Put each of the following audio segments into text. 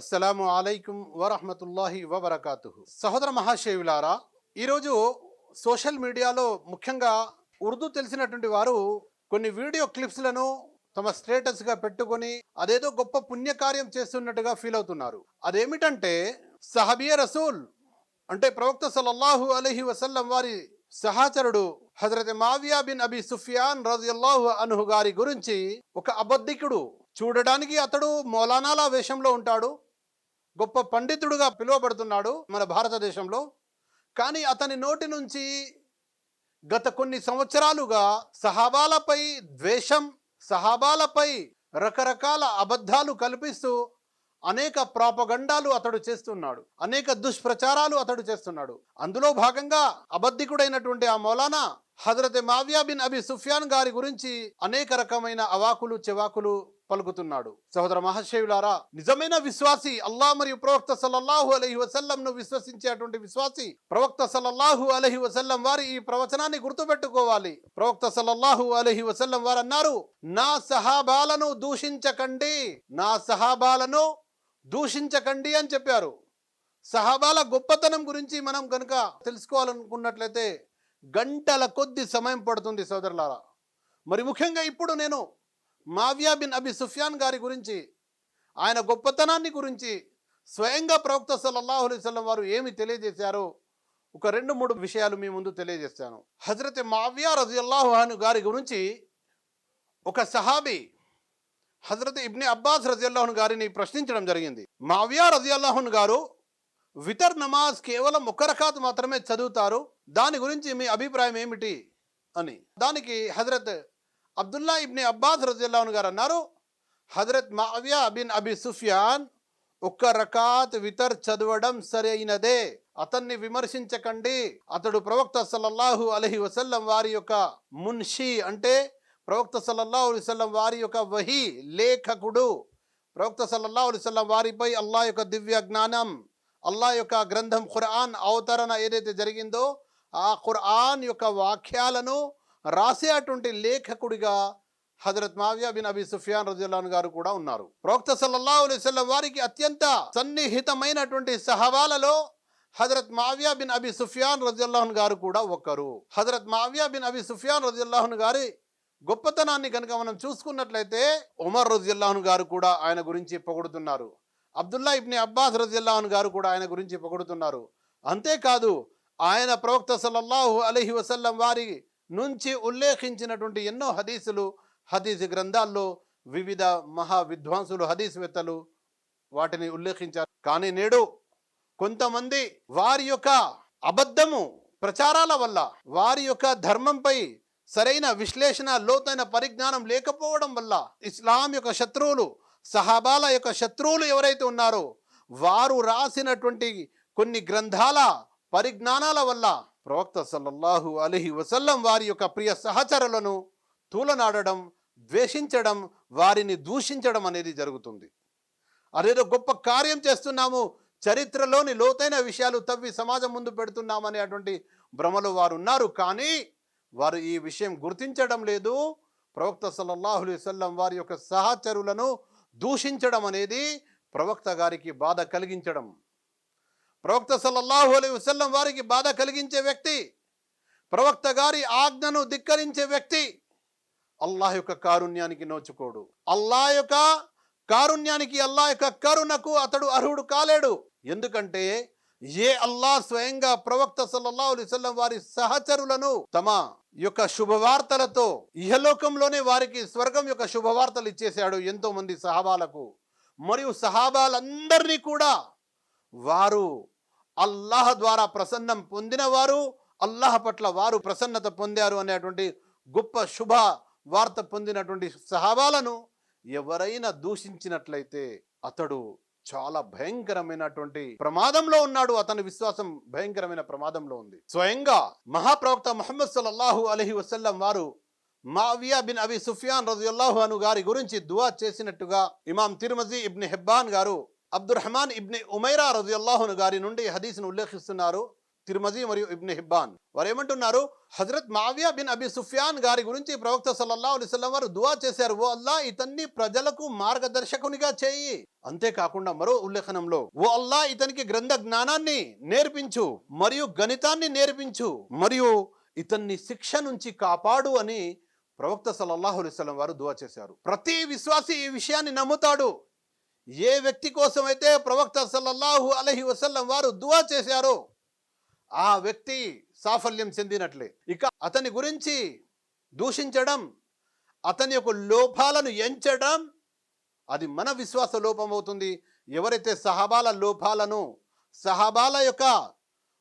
అస్సలాము అలైకుం వరహమతుల్లాహి వబర్కాతుహు. సహోదర మహాశయులారా, ఈరోజు సోషల్ మీడియాలో ముఖ్యంగా ఉర్దూ తెలిసినటువంటి వారు కొన్ని వీడియో క్లిప్స్లను తమ స్టేటస్గా పెట్టుకొని అదేదో గొప్ప పుణ్యకార్యం చేస్తున్నట్టుగా ఫీల్ అవుతున్నారు. అదేమిటంటే సహబియ రసూల్ అంటే ప్రవక్త సల్లల్లాహు అలైహి వసల్లం వారి సహచరుడు Hazrat Muawiya bin Abi Sufyan రజియల్లాహు అన్హు గారి గురించి ఒక అబద్ధికుడు, చూడడానికి అతడు మౌలానాల వేషంలో ఉంటాడు, గొప్ప పండితుడుగా పిలువబడుతున్నాడు మన భారతదేశంలో. కానీ అతని నోటి నుంచి గత కొన్ని సంవత్సరాలుగా సహాబాలపై ద్వేషం, సహాబాలపై రకరకాల అబద్ధాలు కల్పిస్తూ అనేక ప్రాపగండాలు అతడు చేస్తున్నాడు, అనేక దుష్ప్రచారాలు అతడు చేస్తున్నాడు. అందులో భాగంగా అబద్ధికుడైనటువంటి ఆ Maulana Hazrat Muawiya bin Abi Sufyan గారి గురించి అనేక రకమైన అవాకులు చెవాకులు పలుకుతున్నాడు. సహోదర మహాశయులారా, నిజమైన విశ్వాసి, అల్లాహ్ మరియు ప్రవక్త సల్లల్లాహు అలైహి వసల్లం ను విశ్వసించేటువంటి విశ్వాసి ప్రవక్త సల్లల్లాహు అలైహి వసల్లం వారి ఈ ప్రవచనాన్ని గుర్తుపెట్టుకోవాలి. ప్రవక్త సల్లల్లాహు అలైహి వసల్లం వారు అన్నారు, నా సహాబాలను దూషించకండి, నా సహాబాలను దూషించకండి అని చెప్పారు. సహాబాల గొప్పతనం గురించి మనం కనుక తెలుసుకోవాలనుకున్నట్లయితే గంటల కొద్ది సమయం పడుతుంది సోదరులారా. మరి ముఖ్యంగా ఇప్పుడు నేను మావియా బిన్ అబీ సుఫియాన్ గారి గురించి, ఆయన గొప్పతనాన్ని గురించి స్వయంగా ప్రవక్త సల్లల్లాహు అలైహి వసల్లం వారు ఏమి తెలియజేశారో ఒక 2-3 విషయాలు మీ ముందు తెలియజేస్తాను. హజరత్ మావియా రజియల్లాహు అన్హు గారి గురించి ఒక సహాబీ హజరత్ ఇబ్నే అబ్బాస్ రజియల్లాహు అన్హు గారిని ప్రశ్నించడం జరిగింది. మావియా రజియల్లాహు అన్హు గారు వితర్ నమాజ్ కేవలం 1 రకాత్ మాత్రమే చదువుతారు, దాని గురించి మీ అభిప్రాయం ఏమిటి అని. దానికి హజరత్ అబ్దుల్లా ఇబ్నే అబ్బాస్ రజియల్లాహు అన్హు గారు అన్నారు, హజరత్ మావియా బిన్ అబీ సుఫియాన్ 1 రకాత్ వితర్ చదవడం సరైనదే, అతన్ని విమర్శించకండి. అతడు ప్రవక్త సల్లల్లాహు అలైహి వసల్లం వారి యొక్క మున్షి అంటే ప్రవక్త సల్లల్లాహు అలైహి వసల్లం వారి యొక్క వహీ లేఖకుడు. ప్రవక్త సల్లల్లాహు అలైహి వసల్లం వారిపై అల్లాహ్ యొక్క దివ్య జ్ఞానం, అల్లాహ్ యొక్క గ్రంథం ఖురాన్ అవతరణ ఏదైతే జరిగిందో ఆ ఖురాన్ యొక్క వాక్యాలను రాసేటువంటి లేఖకుడిగా Hazrat Muawiya bin Abi Sufyan రజియల్లాహు అన్హు గారు కూడా ఉన్నారు. ప్రవక్త సల్లల్లాహు అలైహి వసల్లం వారికి అత్యంత సన్నిహితమైనటువంటి సహబాలలో Hazrat Muawiya bin Abi Sufyan రజియల్లాహు అన్హు గారు కూడా ఒకరు. Hazrat Muawiya bin Abi Sufyan రజియల్లాహు అన్హు గారి గొప్పతనాన్ని కనుక మనం చూసుకున్నట్లయితే ఉమర్ రజియల్లాహు అన్హు గారు కూడా ఆయన గురించి పొగుడుతున్నారు. అబ్దుల్లా ఇబ్నే అబ్బాస్ రజియల్లాహు అన్హు గారు కూడా ఆయన గురించి పొగుడుతున్నారు. అంతేకాదు ఆయన ప్రవక్త సల్లల్లాహు అలైహి వసల్లం వారి నుంచి ఉల్లేఖించినటువంటి ఎన్నో హదీసులు, హదీసు గ్రంథాల్లో వివిధ మహా విద్వాంసులు, హదీసువేత్తలు వాటిని ఉల్లేఖించారు. కానీ నేడు కొంతమంది వారి యొక్క అబద్ధము ప్రచారాల వల్ల, వారి యొక్క ధర్మంపై సరైన విశ్లేషణ, లోతైన పరిజ్ఞానం లేకపోవడం వల్ల ఇస్లాం యొక్క శత్రువులు, సహాబాల యొక్క శత్రువులు ఎవరైతే ఉన్నారో వారు రాసినటువంటి కొన్ని గ్రంథాల పరిజ్ఞానాల వల్ల ప్రవక్త సల్లల్లాహు అలైహి వసల్లం వారి యొక్క ప్రియ సహచరులను తూలనాడడం, ద్వేషించడం, వారిని దూషించడం అనేది జరుగుతుంది. అదేదో గొప్ప కార్యం చేస్తున్నాము, చరిత్రలోని లోతైన విషయాలు తవ్వి సమాజం ముందు పెడుతున్నాము అనేటువంటి భ్రమలో వారు ఉన్నారు. కానీ వారు ఈ విషయం గుర్తించడం లేదు. ప్రవక్త సల్లల్లాహు అలైహి వసల్లం వారి యొక్క సహచరులను దూషించడం అనేది ప్రవక్త గారికి బాధ కలిగించడం. ప్రవక్త సల్లల్లాహు అలైహి వసల్లం వారికి బాధ కలిగించే వ్యక్తి, ప్రవక్త గారి ఆజ్ఞను ధిక్కరించే వ్యక్తి అల్లాహ్ యొక్క కారుణ్యానికి నోచుకోడు. అల్లాహ్ యొక్క కారుణ్యానికి, అల్లాహ్ యొక్క కరుణకు అతడు అర్హుడు కాలేడు. ఎందుకంటే అల్లాహ్ స్వయంగా ప్రవక్త సల్లల్లాహు అలైహి వసల్లం వారి సహచరులను తమ యొక్క శుభవార్తలతో ఇహలోకంలోనే వారికి స్వర్గం యొక్క శుభవార్తలు ఇచ్చేశాడు ఎంతో మంది సహాబాలకు. మరియు సహాబాలందరినీ కూడా వారు అల్లాహ్ ద్వారా ప్రసన్నం పొందిన వారు, అల్లాహ్ పట్ల వారు ప్రసన్నత పొందారు అనేటువంటి గొప్ప శుభ వార్త పొందినటువంటి సహాబాలను ఎవరైనా దూషించినట్లయితే అతడు చాలా భయంకరమైనటువంటి ప్రమాదంలో ఉన్నాడు. అతని విశ్వాసం భయంకరమైన ప్రమాదంలో ఉంది. స్వయంగా మహాప్రవక్త ముహమ్మద్ సల్లల్లాహు అలైహి వసల్లం వారు మావియా బిన్ అబీ సుఫియాన్ రజియల్లాహు అన్హు గారి గురించి దుఆ చేసినట్టుగా ఇమాం తిర్మిజీ, ఇబ్నే హిబ్బాన్ గారు అబ్దుర్రహమాన్ ఇబ్నే ఉమైరా రజియల్లాహు అన్హు గారి నుండి హదీస్ను ఉల్లేఖిస్తున్నారు. తిర్మజీ మరియు ఇబ్న్ హిబ్బాన్. వారు ఏమంటున్నారు, హజరత్ మావియా బిన్ అబీ సుఫ్యాన్ గారి గురించి ప్రవక్త సల్లల్లాహు అలైహి వసల్లం వారు దువా చేశారు, ఓ అల్లా ఇతన్ని ప్రజలకు మార్గదర్శకునిగా చేయి. అంతేకాకుండా మరో ఉల్లేఖనంలో, ఓ అల్లా ఇతనికి గ్రంథ జ్ఞానాన్ని నేర్పించు మరియు గణితాన్ని నేర్పించు మరియు ఇతన్ని శిక్ష నుంచి కాపాడు అని ప్రవక్త సల్లల్లాహు అలైహి వసల్లం వారు దువా చేశారు. ప్రతి విశ్వాసి ఈ విషయాన్ని నమ్ముతాడు. ఏ వ్యక్తి కోసమైతే ప్రవక్త సల్లల్లాహు అలైహి వసల్లం వారు దువా చేశారో ఆ వ్యక్తి సాఫల్యం చెందినట్లే. ఇక అతని గురించి దూషించడం, అతని యొక్క లోపాలను ఎంచడం, అది మన విశ్వాస లోపం అవుతుంది. ఎవరైతే సహాబాల లోపాలను, సహాబాల యొక్క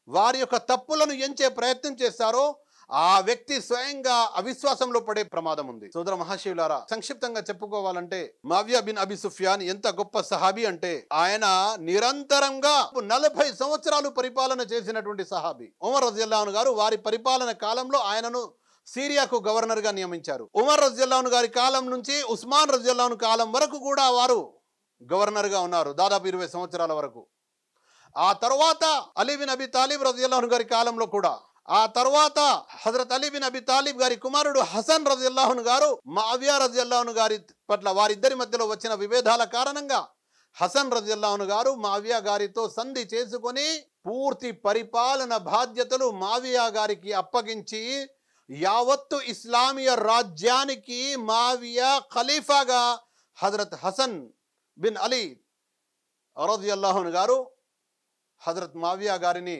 వారి యొక్క తప్పులను ఎంచే ప్రయత్నం చేస్తారో ఆ వ్యక్తి స్వయంగా అవిశ్వాసంలో పడే ప్రమాదం ఉంది. సోదర మహాశివులారా, సంక్షిప్తంగా చెప్పుకోవాలంటే మావియా బిన్ అబీ సుఫ్యాన్ ఎంత గొప్ప సహాబీ అంటే ఆయన నిరంతరంగా 40 సంవత్సరాలు పరిపాలన చేసినటువంటి సహాబీ. ఉమర్ రజియల్లాహు అన్హు గారు వారి పరిపాలన కాలంలో ఆయనను సిరియాకు గవర్నర్ గా నియమించారు. ఉమర్ రజియల్లాహు అన్హు గారి కాలం నుంచి ఉస్మాన్ రజియల్లాహు అన్హు కాలం వరకు కూడా వారు గవర్నర్ గా ఉన్నారు, దాదాపు 20 సంవత్సరాల వరకు. ఆ తర్వాత అలీ బిన్ అబీ తాలిబ్ రజియల్లాహు అన్హు గారి కాలంలో కూడా, ఆ తర్వాత Hazrat Ali bin Abi Talib గారి కుమారుడు హసన్ రజియల్లాహు అన్హు గారు మావియా రజియల్లాహు అన్హు గారి పట్ల వారిద్దరి మధ్యలో వచ్చిన విభేదాల కారణంగా హసన్ రజియల్లాహు అన్హు గారు మావియా గారితో సంధి చేసుకొని పూర్తి పరిపాలన బాధ్యతలు మావియా గారికి అప్పగించి యావత్తు ఇస్లామీయ రాజ్యానికి మావియా ఖలీఫాగా హజరత్ హసన్ బిన్ అలీ రజియల్లాహు అన్హు గారు హజరత్ మావియా గారిని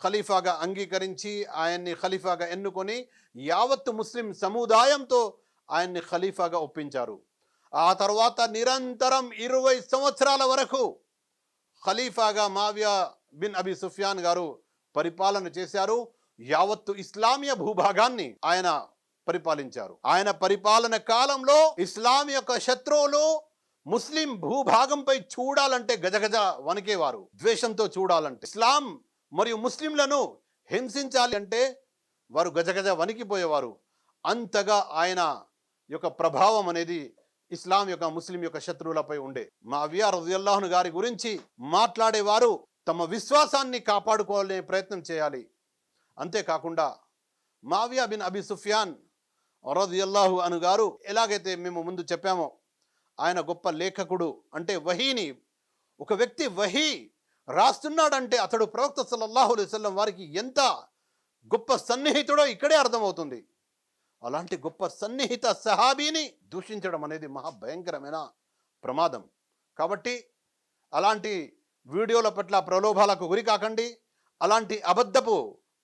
ఖలీఫాగా అంగీకరించి ఆయన్ని ఖలీఫాగా ఎన్నుకొని యావత్తు ముస్లిం సముదాయంతో ఆయన్ని ఖలీఫాగా ఒప్పించారు. ఆ తర్వాత నిరంతరం 20 సంవత్సరాల వరకు ఖలీఫాగా మావియా బిన్ అబీ సుఫ్యాన్ గారు పరిపాలన చేశారు. యావత్తు ఇస్లామీయ భూభాగాన్ని ఆయన పరిపాలించారు. ఆయన పరిపాలన కాలంలో ఇస్లాం యొక్క శత్రువులు ముస్లిం భూభాగంపై చూడాలంటే గజగజ వణికేవారు. ద్వేషంతో చూడాలంటే, ఇస్లాం మరియు ముస్లింలను హింసించాలి అంటే వారు గజగజ వణికిపోయేవారు. అంతగా ఆయన యొక్క ప్రభావం అనేది ఇస్లాం యొక్క, ముస్లిం యొక్క శత్రువులపై ఉండే. మావియా రజియల్లాహు అన్హు గారి గురించి మాట్లాడేవారు తమ విశ్వాసాన్ని కాపాడుకోవాలనే ప్రయత్నం చేయాలి. అంతేకాకుండా మావియా బిన్ అబీ సుఫ్యాన్ రజియల్లాహు అన్హు గారు ఎలాగైతే మేము ముందు చెప్పామో, ఆయన గొప్ప లేఖకుడు. అంటే వహీని, ఒక వ్యక్తి వహీ రాస్తున్నాడంటే అతడు ప్రవక్త సల్లల్లాహు అలైహి వసల్లం వారికి ఎంత గొప్ప సన్నిహితుడో ఇక్కడే అర్థమవుతుంది. అలాంటి గొప్ప సన్నిహిత సహాబీని దూషించడం అనేది మహాభయంకరమైన ప్రమాదం. కాబట్టి అలాంటి వీడియోల పట్ల ప్రలోభాలకు గురి కాకండి. అలాంటి అబద్ధపు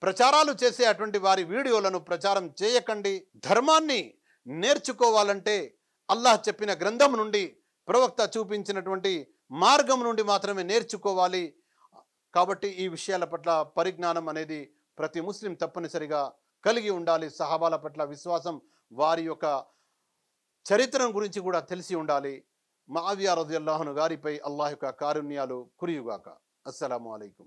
ప్రచారాలు చేసే అటువంటి వారి వీడియోలను ప్రచారం చేయకండి. ధర్మాన్ని నేర్చుకోవాలంటే అల్లాహ్ చెప్పిన గ్రంథం నుండి, ప్రవక్త చూపించినటువంటి మార్గం నుండి మాత్రమే నేర్చుకోవాలి. కాబట్టి ఈ విషయాల పట్ల పరిజ్ఞానం అనేది ప్రతి ముస్లిం తప్పనిసరిగా కలిగి ఉండాలి. సహాబాల పట్ల విశ్వాసం, వారి యొక్క చరిత్ర గురించి కూడా తెలిసి ఉండాలి. మావియా రజియల్లాహు అన్హు గారిపై అల్లాహ్ యొక్క కారుణ్యాలు కురియుగాక. అస్సలాము అలైకుం.